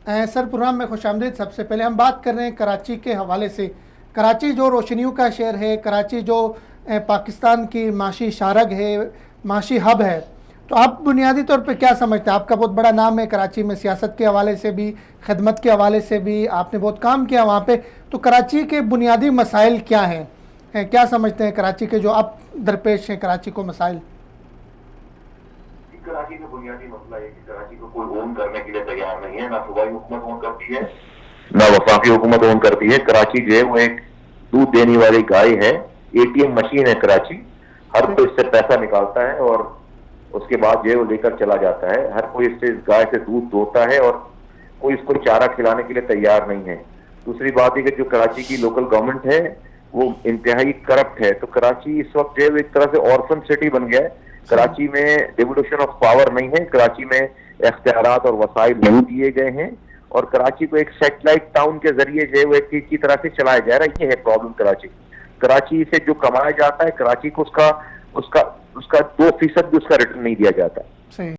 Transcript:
Sir programme में खुशामदीद। सबसे पहले हम बात कर रहे हैं कराची के हवाले से। कराची जो रोशनियों का शहर है, कराची जो पाकिस्तान की माशी शारग है, माशी हब है, तो आप बुनियादी तौर पे क्या समझते हैं? आपका बहुत बड़ा नाम है कराची में, सियासत के हवाले से भी, खदमत के हवाले से भी आपने बहुत काम किया वहाँ पे। तो कराची के बुनियादी मसाइल क्या हैं? क्या समझते हैं कराची के जो अब दरपेश हैं कराची को मसाइल? कराची का बुनियादी मसला है कि कराची को कोई ओन करने के लिए तैयार नहीं है। ना सूबाई हुकूमत ओन करती है, ना वफाकी हुकूमत ओन करती है। कराची जो है वो एक दूध देने वाली गाय है, एटीएम मशीन है कराची। हर कोई इससे पैसा निकालता है और उसके बाद जो है वो लेकर चला जाता है। हर कोई इससे, इस गाय से दूध दोता है और कोई इसको चारा खिलाने के लिए तैयार नहीं है। दूसरी बात है कि जो कराची की लोकल गवर्नमेंट है वो इंतहाई करप्ट है। तो कराची इस वक्त जो है एक तरह से ऑर्फन सिटी बन गया है। कराची में डिवोल्यूशन ऑफ पावर नहीं है, कराची में इख्तियारात और वसाइल नहीं दिए गए हैं और कराची को एक सैटेलाइट टाउन के जरिए जो है वो एक चीज की तरह से चलाया जा रहा है। ये है प्रॉब्लम कराची। कराची से जो कमाया जाता है, कराची को उसका उसका उसका 2% भी उसका रिटर्न नहीं दिया जाता। सही।